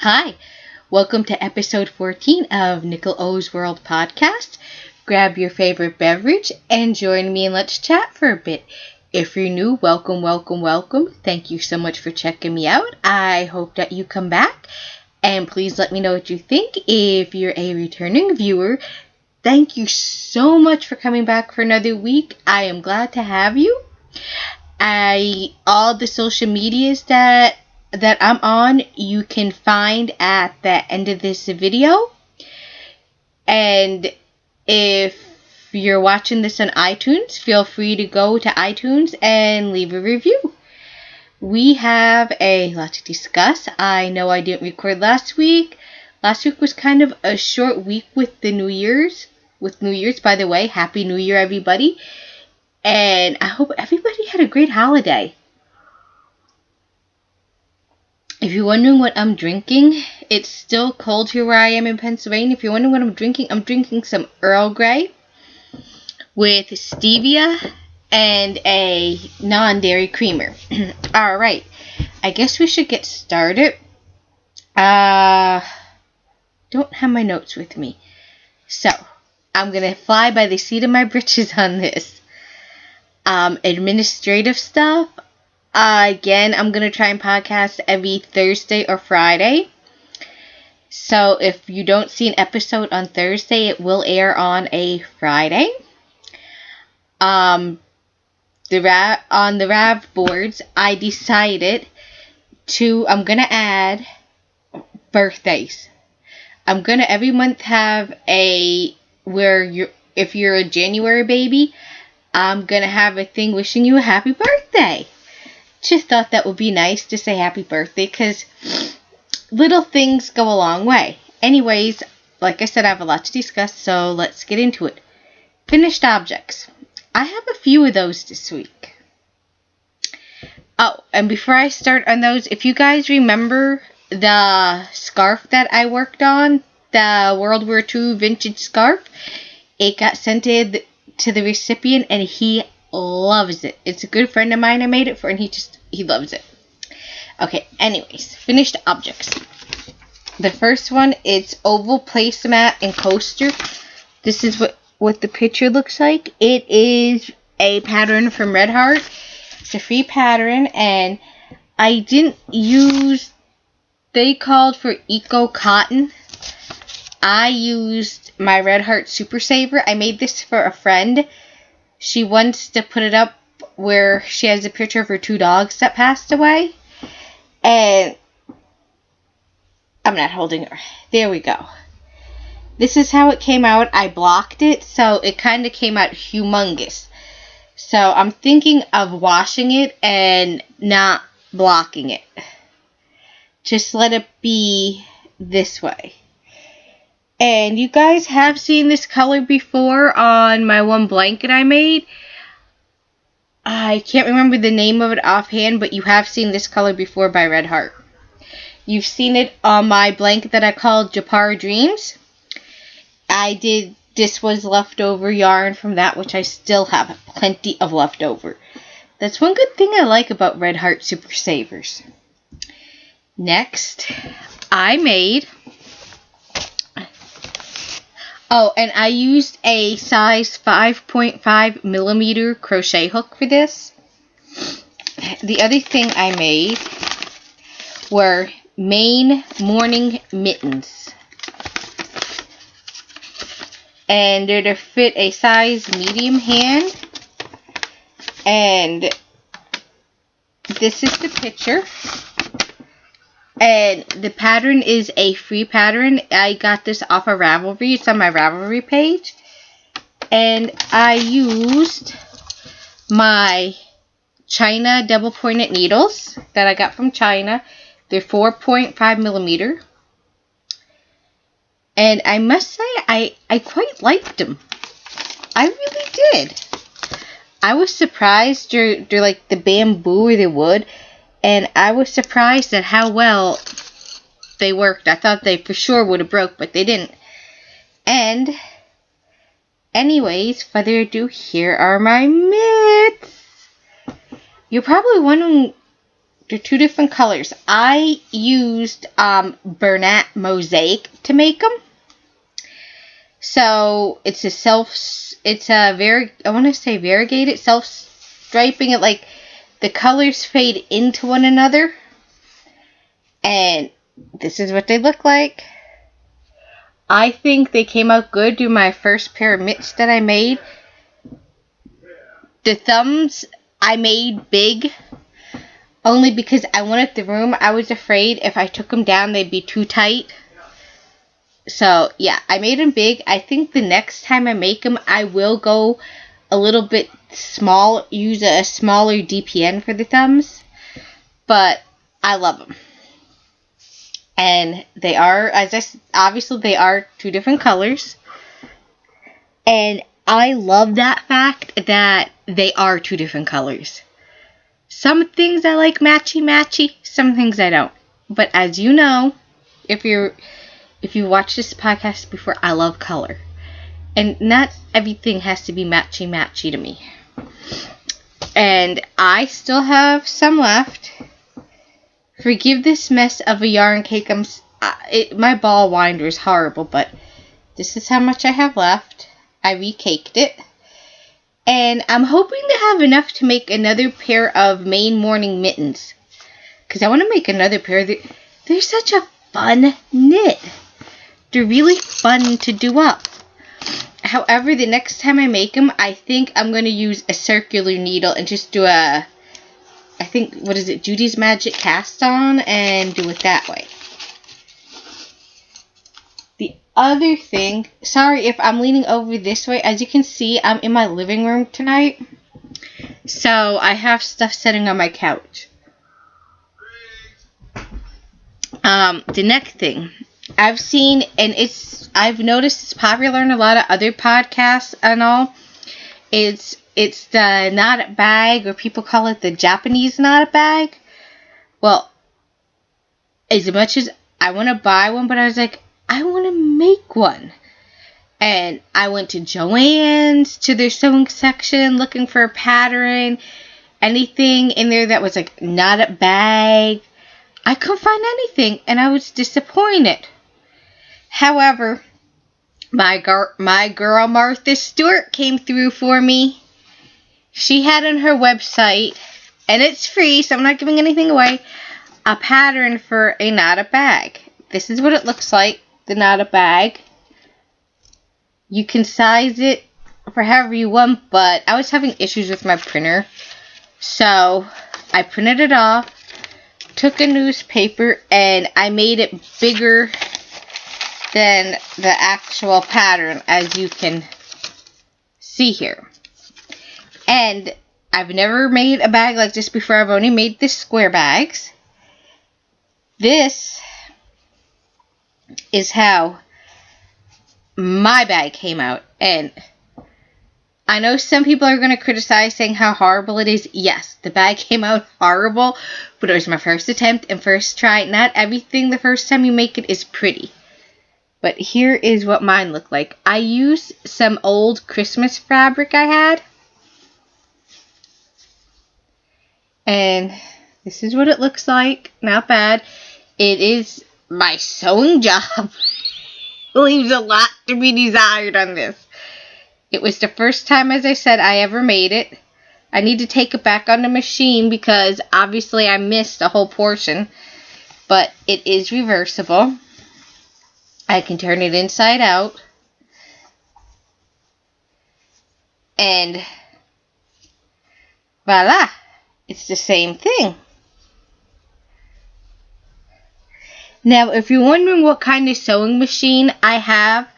Hi, welcome to episode 14 of Nickel O's World Podcast. Grab your favorite beverage and join me and let's chat for a bit. If you're new, welcome. Thank you so much for checking me out. I hope that you come back and please let me know what you think. If you're a returning viewer, thank you so much for coming back for another week. I am glad to have you. All the social medias that I'm on, you can find at the end of this video. And if you're watching this on iTunes, feel free to go to iTunes and leave a review. We have a lot to discuss. I know I didn't record last week. Last week was kind of a short week with the New Year's. By the way, Happy New Year, everybody. And I hope everybody had a great holiday. If you're wondering what I'm drinking, it's still cold here where I am in Pennsylvania. If you're wondering what I'm drinking some Earl Grey with stevia and a non-dairy creamer. Alright, I guess we should get started. Don't have my notes with me. So, I'm going to fly by the seat of my britches on this. Administrative stuff. Again, I'm going to try and podcast every Thursday or Friday. So if you don't see an episode on Thursday, it will air on a Friday. On the Rav boards, I decided I'm going to add birthdays. I'm going to every month have if you're a January baby, I'm going to have a thing wishing you a happy birthday. Just thought that would be nice to say happy birthday because little things go a long way. Anyways, like I said, I have a lot to discuss, so let's get into it. Finished objects. I have a few of those this week. Oh, and before I start on those, if you guys remember the scarf that I worked on, the World War II vintage scarf, it got sent to the recipient and he loves it. It's a good friend of mine I made it for and he loves it. Okay, anyways, finished objects. The first one, it's oval placemat and coaster. This is what the picture looks like. It is a pattern from Red Heart. It's a free pattern and I didn't use, they called for Eco Cotton. I used my Red Heart Super Saver. I made this for a friend. She wants to put it up where she has a picture of her two dogs that passed away. And I'm not holding her. There we go. This is how it came out. I blocked it, so it kind of came out humongous. So I'm thinking of washing it and not blocking it. Just let it be this way. And you guys have seen this color before on my one blanket I made. I can't remember the name of it offhand, but you have seen this color before by Red Heart. You've seen it on my blanket that I called Japar Dreams. This was leftover yarn from that, which I still have plenty of leftover. That's one good thing I like about Red Heart Super Savers. Next, I made... Oh, and I used a size 5.5 millimeter crochet hook for this. The other thing I made were Maine morning mittens. And they're to fit a size medium hand. And this is the picture. And the pattern is a free pattern. I got this off of Ravelry. It's on my Ravelry page. And I used my China double pointed needles that I got from China. They're 4.5 millimeter. And I must say, I quite liked them. I really did. I was surprised. They're like the bamboo or the wood. And I was surprised at how well they worked. I thought they for sure would have broke, but they didn't. And, anyways, further ado, here are my mitts. You're probably wondering they're two different colors. I used Bernat Mosaic to make them. So it's I want to say variegated, self-striping. It like the colors fade into one another. And this is what they look like. I think they came out good through my first pair of mitts that I made. The thumbs I made big only because I wanted the room. I was afraid if I took them down they'd be too tight. So yeah, I made them big. I think the next time I make them I will go a little bit small, use a smaller DPN for the thumbs. But I love them. And they are, obviously they are two different colors. And I love that fact that they are two different colors. Some things I like matchy-matchy, some things I don't. But as you know, if you watched this podcast before, I love color. And not everything has to be matchy-matchy to me. And I still have some left. Forgive this mess of a yarn cake. My ball winder is horrible, but this is how much I have left. I recaked it. And I'm hoping to have enough to make another pair of Maine Morning Mittens. Because I want to make another pair. They're such a fun knit. They're really fun to do up. However, the next time I make them, I think I'm going to use a circular needle and just do Judy's Magic cast on and do it that way. The other thing, sorry if I'm leaning over this way. As you can see, I'm in my living room tonight. So I have stuff sitting on my couch. The next thing I've seen, and I've noticed it's popular in a lot of other podcasts and all. It's the knotted bag, or people call it the Japanese knotted bag. Well, as much as I want to buy one, but I was like, I want to make one. And I went to Joann's, to their sewing section, looking for a pattern, anything in there that was like knotted bag. I couldn't find anything, and I was disappointed. However, my girl Martha Stewart came through for me. She had on her website, and it's free, so I'm not giving anything away, a pattern for a knotted bag. This is what it looks like, the knotted bag. You can size it for however you want, but I was having issues with my printer. So I printed it off, took a newspaper, and I made it bigger than the actual pattern, as you can see here. And I've never made a bag like this before. I've only made the square bags. This is how my bag came out. And I know some people are going to criticize, saying how horrible it is. Yes, the bag came out horrible, but it was my first attempt and first try. Not everything the first time you make it is pretty. But here is what mine looked like. I used some old Christmas fabric I had. And this is what it looks like. Not bad. It is my sewing job. Leaves a lot to be desired on this. It was the first time, as I said, I ever made it. I need to take it back on the machine because obviously I missed a whole portion. But it is reversible. I can turn it inside out. And voila! It's the same thing. Now, if you're wondering what kind of sewing machine I have,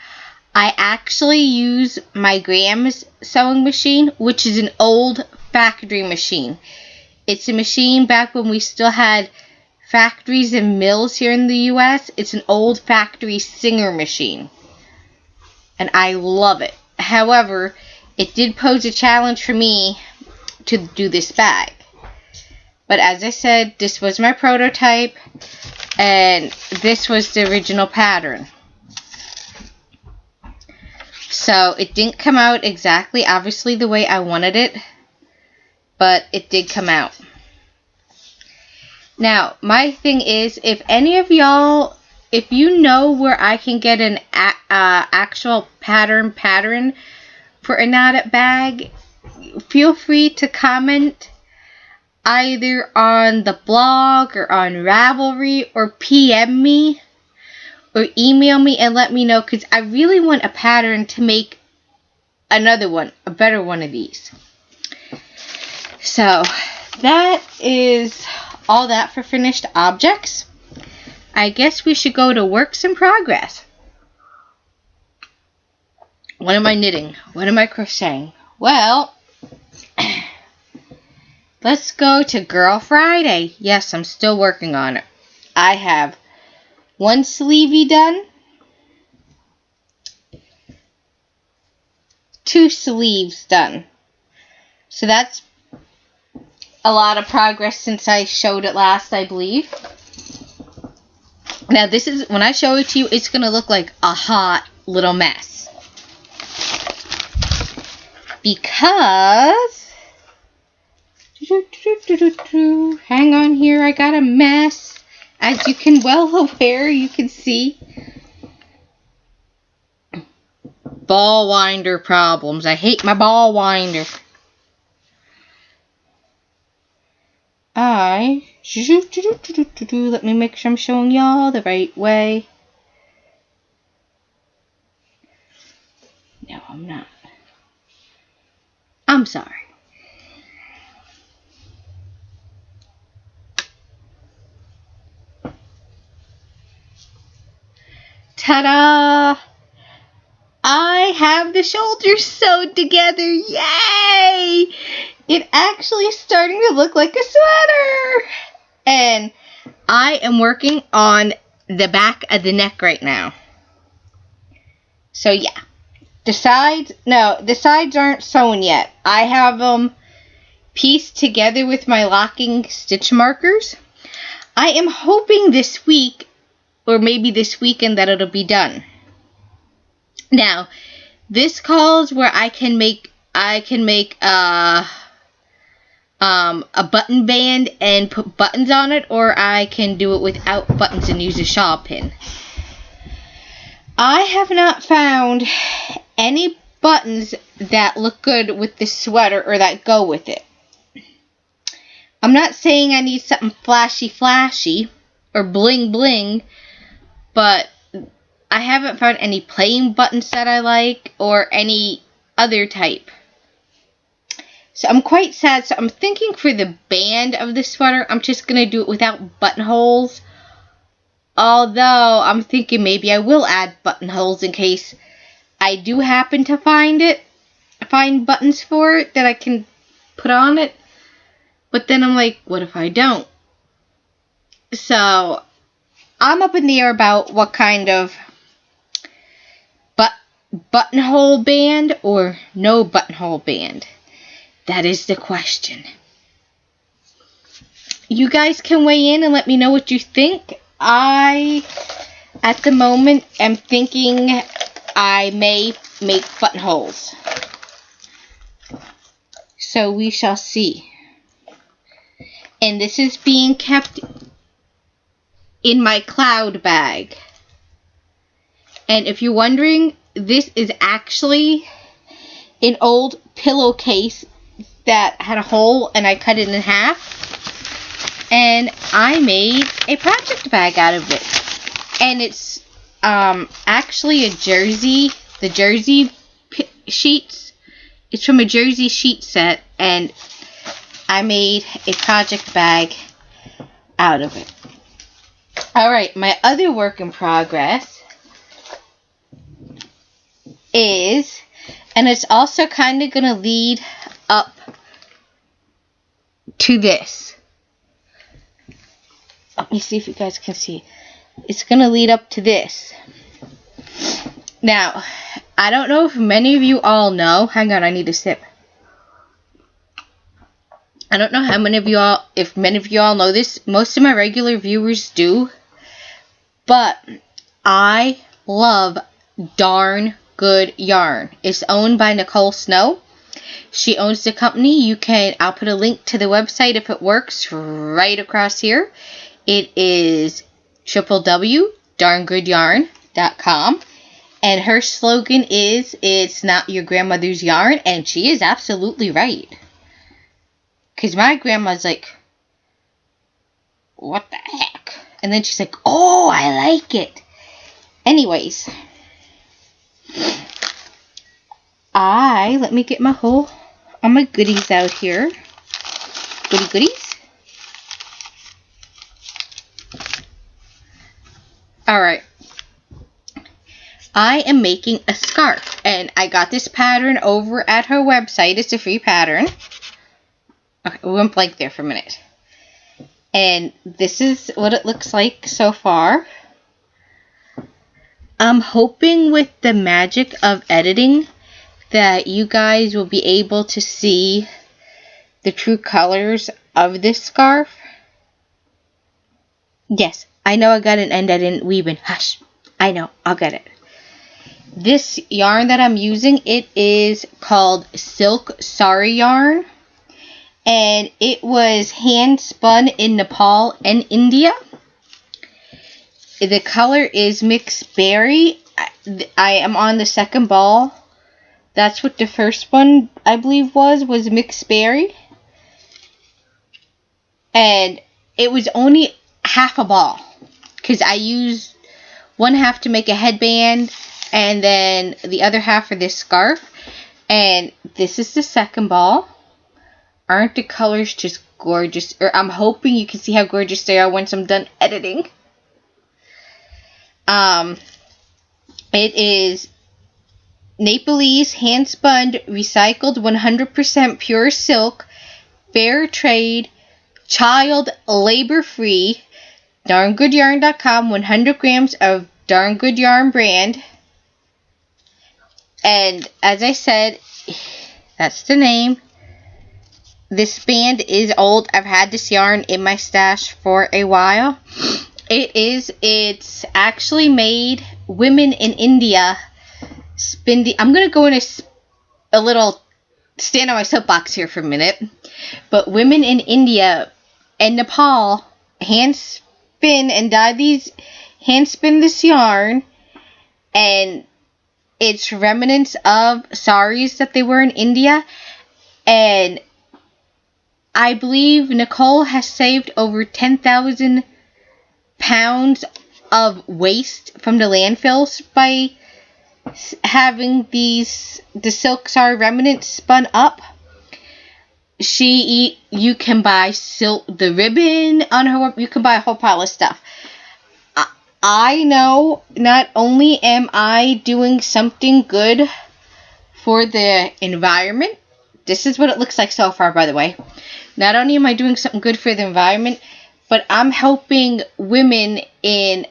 I actually use my Graham's sewing machine, which is an old factory machine. It's a machine back when we still had factories and mills here in the U.S. It's an old factory Singer machine. And I love it. However, it did pose a challenge for me to do this bag. But as I said, this was my prototype, and this was the original pattern. So it didn't come out exactly, obviously, the way I wanted it, but it did come out. Now, my thing is, if any of y'all, if you know where I can get an actual pattern for a knotted bag, feel free to comment either on the blog or on Ravelry, or PM me or email me and let me know, because I really want a pattern to make another one, a better one of these. So that is all that for finished objects. I guess we should go to works in progress. What am I knitting? What am I crocheting? Well, let's go to Girl Friday. Yes, I'm still working on it. I have one sleevey done, two sleeves done. So that's a lot of progress since I showed it last, I believe. Now this is, when I show it to you, it's going to look like a hot little mess. Because, hang on here, I got a mess. As you can well aware, you can see. Ball winder problems. I hate my ball winder. Let me make sure I'm showing y'all the right way. No, I'm not. I'm sorry. Ta-da! I have the shoulders sewed together. Yay! It actually is starting to look like a sweater. And I am working on the back of the neck right now. So yeah. The sides aren't sewn yet. I have them pieced together with my locking stitch markers. I am hoping this week, or maybe this weekend, that it'll be done. Now, this calls where I can make a button band and put buttons on it, or I can do it without buttons and use a shawl pin. I have not found any buttons that look good with this sweater or that go with it. I'm not saying I need something flashy or bling bling, but I haven't found any plain buttons that I like or any other type. So I'm quite sad. So I'm thinking for the band of the sweater, I'm just going to do it without buttonholes. Although I'm thinking maybe I will add buttonholes in case I do happen to find buttons for it that I can put on it. But then I'm like, what if I don't? So I'm up in the air about what kind of buttonhole band or no buttonhole band. That is the question. You guys can weigh in and let me know what you think. I, at the moment, am thinking I may make buttonholes. So we shall see. And this is being kept in my cloud bag. And if you're wondering, this is actually an old pillowcase that had a hole and I cut it in half. And I made a project bag out of it. And it's actually a jersey. The jersey sheets. It's from a jersey sheet set. And I made a project bag out of it. Alright, my other work in progress is, and it's also kind of going to lead up to this. Let me see if you guys can see. It's going to lead up to this. Now, I don't know if many of you all know. Hang on, I need a sip. I don't know how many of you all, if many of you all know this. Most of my regular viewers do. But I love Darn Good Yarn. It's owned by Nicole Snow. She owns the company. I'll put a link to the website if it works right across here. It is www.darngoodyarn.com. And her slogan is, "It's not your grandmother's yarn." And she is absolutely right. Because my grandma's like, "What the heck?" And then she's like, "Oh, I like it." Anyways. Let me get all my goodies out here. Goodies. Alright. I am making a scarf, and I got this pattern over at her website. It's a free pattern. Okay, we went blank there for a minute. And this is what it looks like so far. I'm hoping with the magic of editing that you guys will be able to see the true colors of this scarf. Yes, I know I got an end I didn't weave in. Hush. I know, I'll get it. This yarn that I'm using, it is called Silk Sari yarn. And it was hand spun in Nepal and India. The color is mixed berry. I am on the second ball. That's what the first one, I believe, was mixed berry. And it was only half a ball. Because I used one half to make a headband, and then the other half for this scarf. And this is the second ball. Aren't the colors just gorgeous? Or I'm hoping you can see how gorgeous they are once I'm done editing. It is Nepalese hand-spun, recycled, 100% pure silk, fair trade, child labor-free, darngoodyarn.com, 100 grams of Darn Good Yarn brand. And as I said, that's the name. This band is old. I've had this yarn in my stash for a while. It's actually made women in India spin I'm going to go in a little stand on my soapbox here for a minute. But women in India and Nepal hand spin this yarn, and it's remnants of saris that they wear in India. And I believe Nicole has saved over 10,000 pounds of waste from the landfills by having the silk sari remnants spun up. You can buy the ribbon on her. You can buy a whole pile of stuff. I know not only am I doing something good for the environment. This is what it looks like so far, by the way. Not only am I doing something good for the environment, but I'm helping women in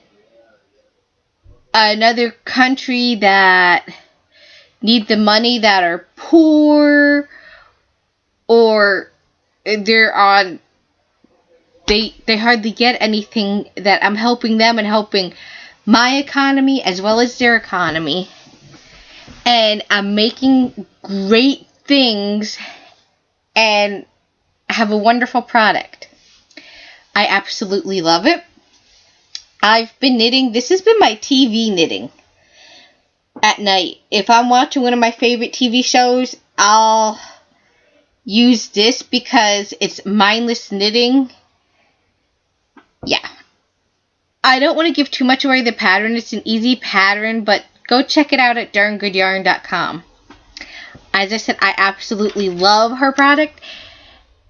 another country that need the money, that are poor, or they hardly get anything, that I'm helping them and helping my economy as well as their economy. And I'm making great things and have a wonderful product. I absolutely love it. I've been knitting. This has been my TV knitting at night. If I'm watching one of my favorite TV shows, I'll use this because it's mindless knitting. Yeah. I don't want to give too much away the pattern. It's an easy pattern, but go check it out at darngoodyarn.com. As I said, I absolutely love her product.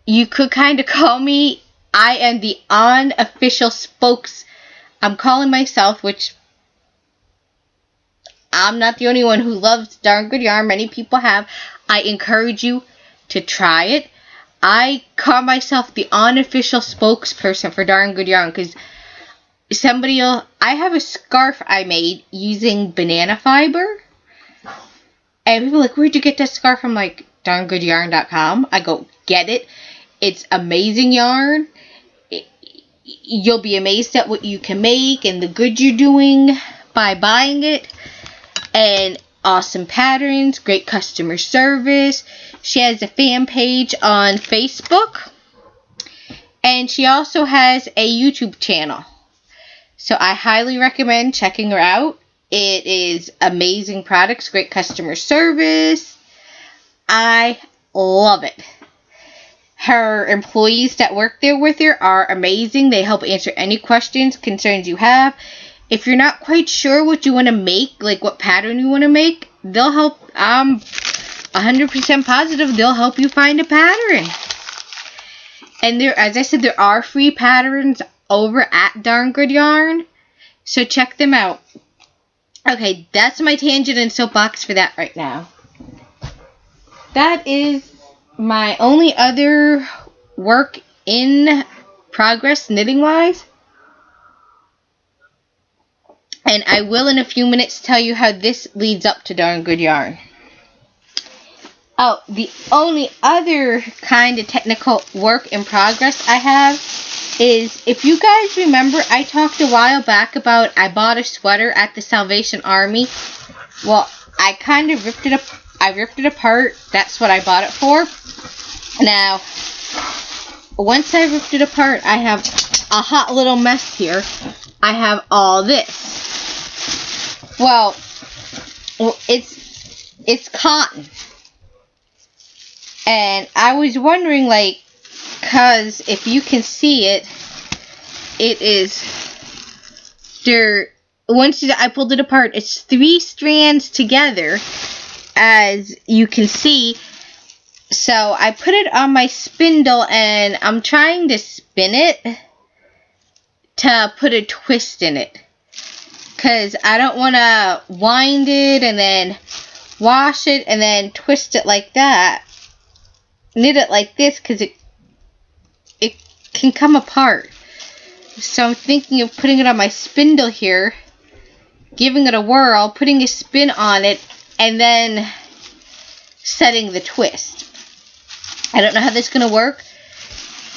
You could kind of call me, I am the unofficial I'm calling myself, which I'm not the only one who loves Darn Good Yarn. Many people have. I encourage you to try it. I call myself the unofficial spokesperson for Darn Good Yarn because I have a scarf I made using banana fiber. And people are like, where'd you get that scarf? I'm like, darngoodyarn.com. I go, get it. It's amazing yarn. You'll be amazed at what you can make and the good you're doing by buying it. And awesome patterns, great customer service. She has a fan page on Facebook. And she also has a YouTube channel. So I highly recommend checking her out. It is amazing products, great customer service. I love it. Her employees that work there with her are amazing. They help answer any questions, concerns you have. If you're not quite sure what you want to make, like what pattern you want to make, they'll help. I'm 100% positive they'll help you find a pattern. And there, as I said, there are free patterns over at Darn Good Yarn. So check them out. Okay, that's my tangent and soapbox for that right now. That is my only other work in progress knitting wise. And I will in a few minutes tell you how this leads up to Darn Good Yarn. Oh, the only other kind of technical work in progress I have is, if you guys remember, I talked a while back about I bought a sweater at the Salvation Army. Well, I kind of ripped it apart. That's what I bought it for. Now, once I ripped it apart, I have a hot little mess here. I have all this. Well, it's cotton. And I was wondering, like, because if you can see it, it is, once I pulled it apart, it's 3 strands together, as you can see. So I put it on my spindle, and I'm trying to spin it to put a twist in it. Because I don't want to wind it and then wash it and then twist it like that. Knit it like this, because it can come apart. So I'm thinking of putting it on my spindle here, giving it a whirl, putting a spin on it, and then setting the twist. I don't know how this is going to work.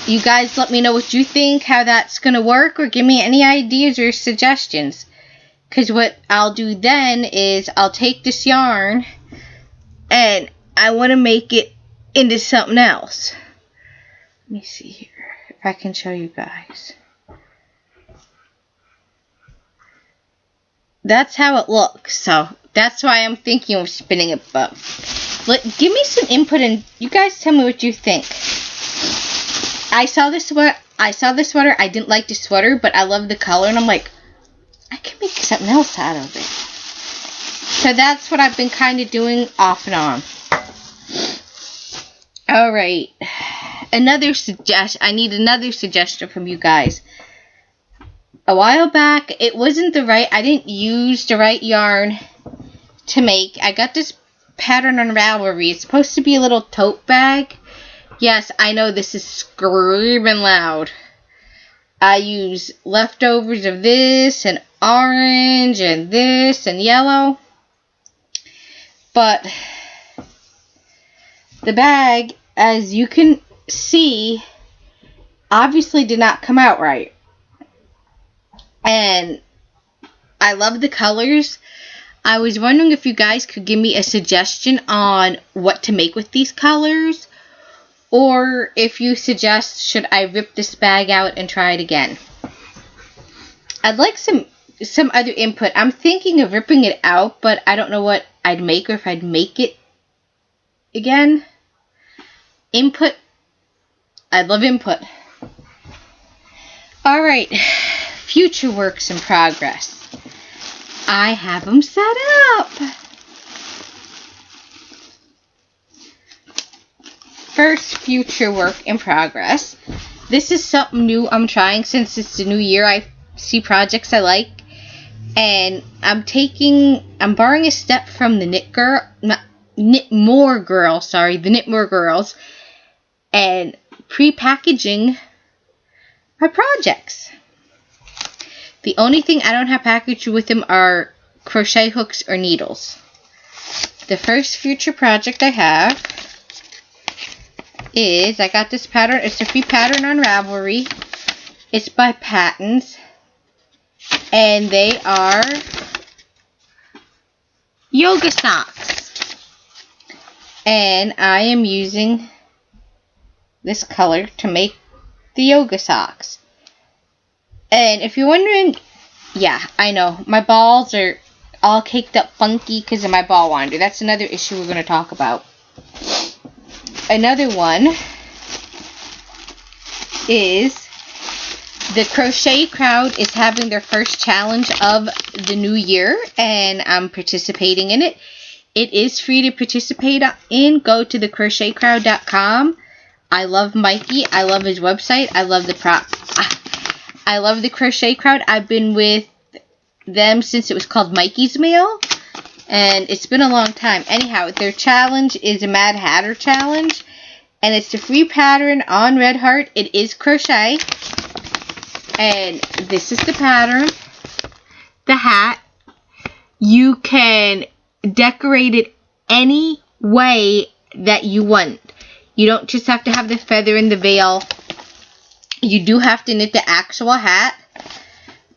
You guys let me know what you think, how that's going to work, or give me any ideas or suggestions. Because what I'll do then is I'll take this yarn and I want to make it into something else. Let me see here if I can show you guys. That's how it looks. So that's why I'm thinking of spinning it. But give me some input and you guys tell me what you think. I saw this sweater. I didn't like the sweater, but I love the color, and I'm like, I can make something else out of it. So that's what I've been kind of doing off and on. Alright. I need another suggestion from you guys. A while back, I didn't use the right yarn to make. I got this pattern on Ravelry. It's supposed to be a little tote bag. Yes, I know this is screaming loud. I use leftovers of this and orange and this and yellow. But the bag, as you can see, obviously did not come out right. And I love the colors. I was wondering if you guys could give me a suggestion on what to make with these colors. Or if you suggest, should I rip this bag out and try it again? I'd like some other input. I'm thinking of ripping it out, but I don't know what I'd make or if I'd make it again. Input. I'd love input. Alright. Future works in progress. I have them set up. First future work in progress. This is something new I'm trying since it's the new year. I see projects I like. And I'm borrowing a step from the the Knitmore Girls. And pre-packaging my projects. The only thing I don't have packaged with them are crochet hooks or needles. The first future project I have is, I got this pattern. It's a free pattern on Ravelry. It's by Patons. And they are yoga socks. And I am using this color to make the yoga socks. And if you're wondering, yeah, I know, my balls are all caked up funky because of my ball wander. That's another issue we're going to talk about. Another one is the crochet crowd is having their first challenge of the new year, and I'm participating in it. It is free to participate in. Go to thecrochetcrowd.com. I love Mikey. I love his website. I love I love the Crochet Crowd. I've been with them since it was called Mikey's Mail, and it's been a long time. Anyhow, their challenge is a Mad Hatter challenge, and it's a free pattern on Red Heart. It is crochet, and this is the pattern. The hat. You can decorate it any way that you want. You don't just have to have the feather and the veil. You do have to knit the actual hat,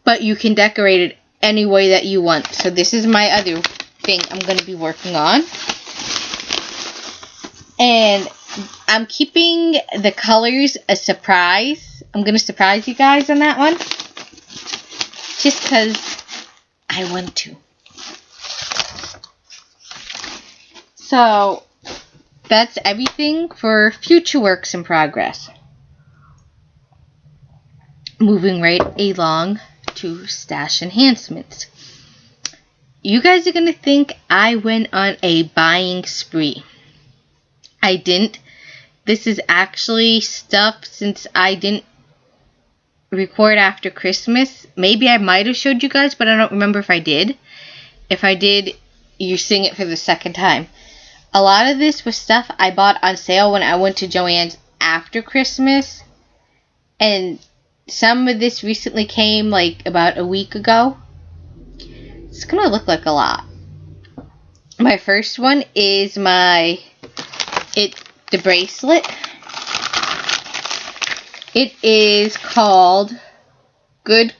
but you can decorate it any way that you want. So this is my other thing I'm going to be working on. And I'm keeping the colors a surprise. I'm going to surprise you guys on that one, just because I want to. So that's everything for future works in progress. Moving right along to stash enhancements. You guys are going to think I went on a buying spree. I didn't. This is actually stuff since I didn't record after Christmas. Maybe I might have showed you guys, but I don't remember if I did. If I did, you're seeing it for the second time. A lot of this was stuff I bought on sale when I went to Joann's after Christmas. And some of this recently came like about a week ago. It's going to look like a lot. My first one is the bracelet. It is called Good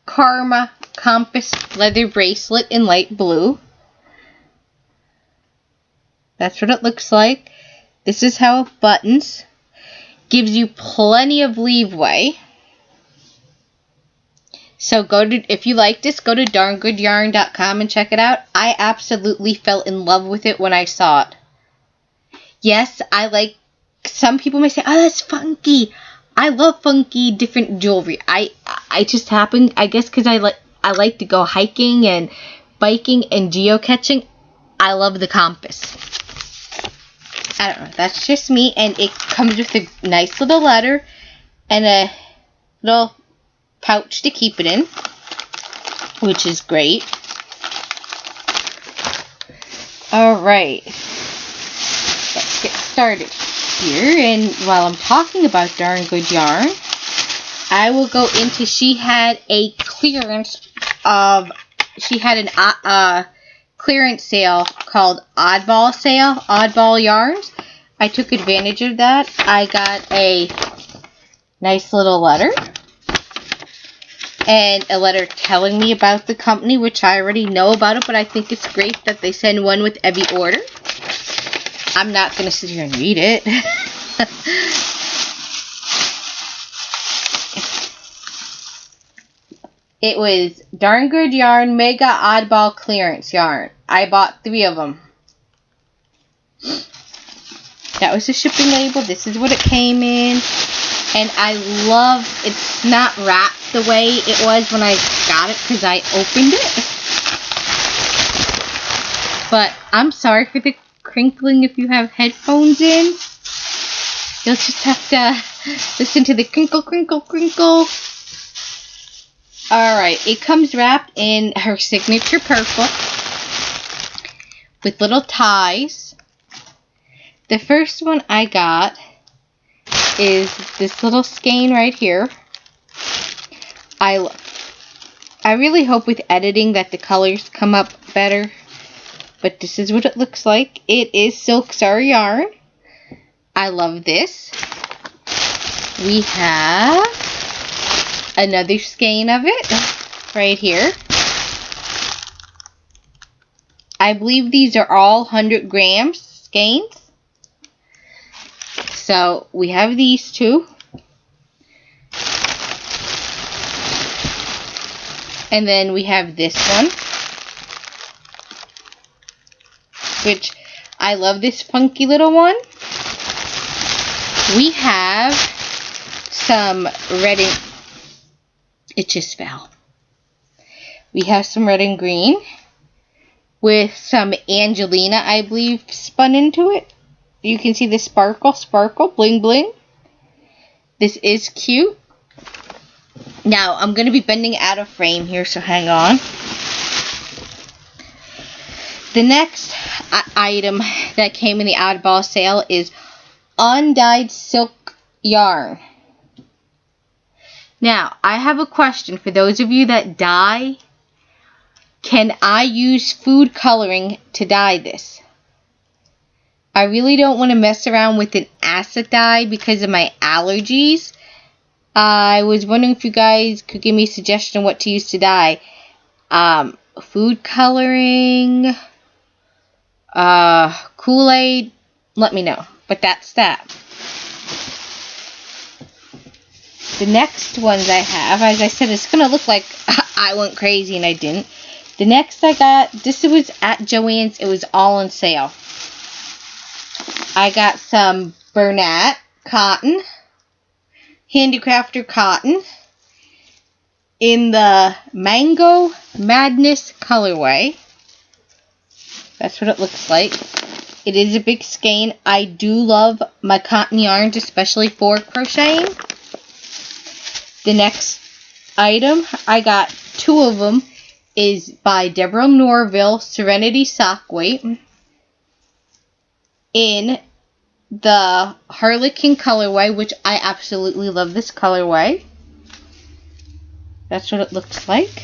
Karma Compass Leather Bracelet in light blue. That's what it looks like. This is how it buttons. Gives you plenty of leeway. So if you like this, go to darngoodyarn.com and check it out. I absolutely fell in love with it when I saw it. Yes, some people may say, oh, that's funky. I love funky different jewelry. I just happen, I guess because I like to go hiking and biking and geocaching. I love the compass. I don't know, that's just me, and it comes with a nice little letter and a little pouch to keep it in, which is great. Alright, let's get started here, and while I'm talking about Darn Good Yarn, I will go into, she had a clearance sale called Oddball Yarns. I took advantage of that. I got a nice little letter and a letter telling me about the company, which I already know about it, but I think it's great that they send one with every order. I'm not going to sit here and read it. It was Darn Good Yarn Mega Oddball Clearance Yarn. I bought 3 of them. That was the shipping label. This is what it came in. And I love, it's not wrapped the way it was when I got it because I opened it. But I'm sorry for the crinkling if you have headphones in. You'll just have to listen to the crinkle, crinkle, crinkle. Alright, it comes wrapped in her signature purple with little ties. The first one I got is this little skein right here. I really hope with editing that the colors come up better, but this is what it looks like. It is Silk Sari yarn. I love this. We have another skein of it right here. I believe these are all 100 grams skeins. So we have these two. And then we have this one, which I love this funky little one. We have some red and... It just fell. We have some red and green with some Angelina, I believe, spun into it. You can see the sparkle, bling, bling. This is cute. Now, I'm going to be bending out of frame here, so hang on. The next item that came in the oddball sale is undyed silk yarn. Now, I have a question for those of you that dye. Can I use food coloring to dye this? I really don't want to mess around with an acid dye because of my allergies. I was wondering if you guys could give me a suggestion on what to use to dye. Food coloring, Kool-Aid, let me know. But that's that. The next ones I have, as I said, it's going to look like I went crazy and I didn't. The next I got, this was at Joann's, it was all on sale. I got some Bernat cotton, Handicrafter cotton, in the Mango Madness colorway. That's what it looks like. It is a big skein. I do love my cotton yarns, especially for crocheting. The next item, I got two of them, is by Deborah Norville, Serenity Sock Weight, in the Harlequin colorway, which I absolutely love this colorway. That's what it looks like.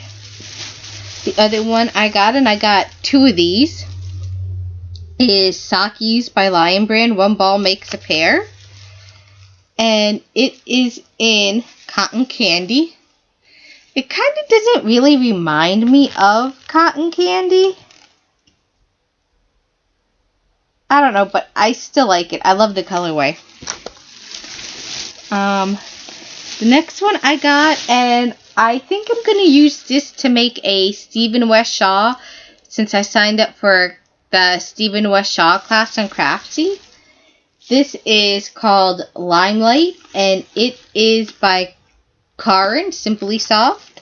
The other one I got, and I got two of these, is Sockies by Lion Brand. One ball makes a pair. And it is in cotton candy. It kind of doesn't really remind me of cotton candy. I don't know, but I still like it. I love the colorway. The next one I got, and I think I'm going to use this to make a Stephen West Shaw, since I signed up for the Stephen West Shaw class on Craftsy. This is called Limelight, and it is by Karen, Simply Soft.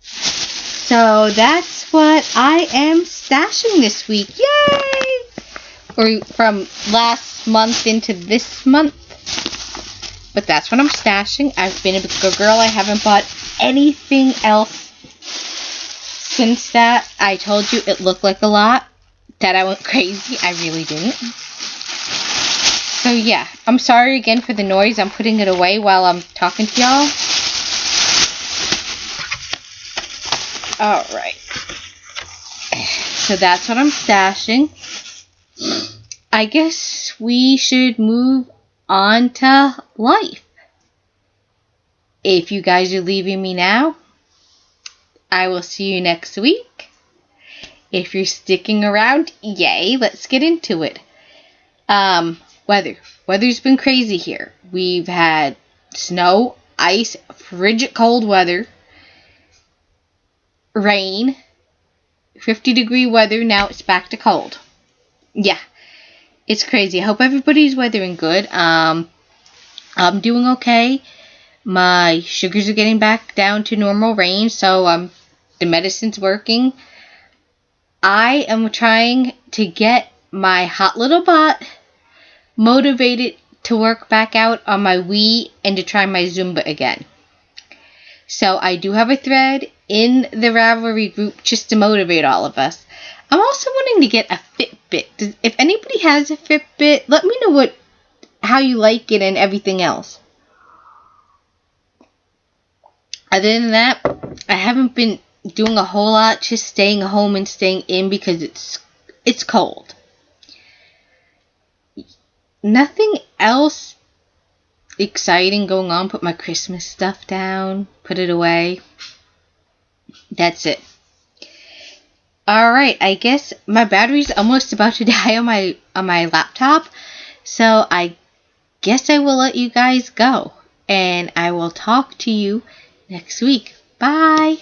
So that's what I am stashing this week. Yay! Or from last month into this month. But that's what I'm stashing. I've been a good girl. I haven't bought anything else since that. I told you it looked like a lot. That I went crazy. I really didn't. So yeah, I'm sorry again for the noise. I'm putting it away while I'm talking to y'all. Alright. So that's what I'm stashing. I guess we should move on to life. If you guys are leaving me now, I will see you next week. If you're sticking around, yay, let's get into it. Weather. Weather's been crazy here. We've had snow, ice, frigid cold weather, rain, 50-degree weather, now it's back to cold. Yeah, it's crazy. I hope everybody's weathering good. I'm doing okay. My sugars are getting back down to normal range, so the medicine's working. I am trying to get my hot little butt motivated to work back out on my Wii and to try my Zumba again. So I do have a thread in the Ravelry group just to motivate all of us. I'm also wanting to get a Fitbit. If anybody has a Fitbit, let me know how you like it and everything else. Other than that, I haven't been doing a whole lot, just staying home and staying in because it's cold. Nothing else exciting going on. Put my Christmas stuff down, put it away. That's it. Alright, I guess my battery's almost about to die on my laptop. So I guess I will let you guys go. And I will talk to you next week. Bye!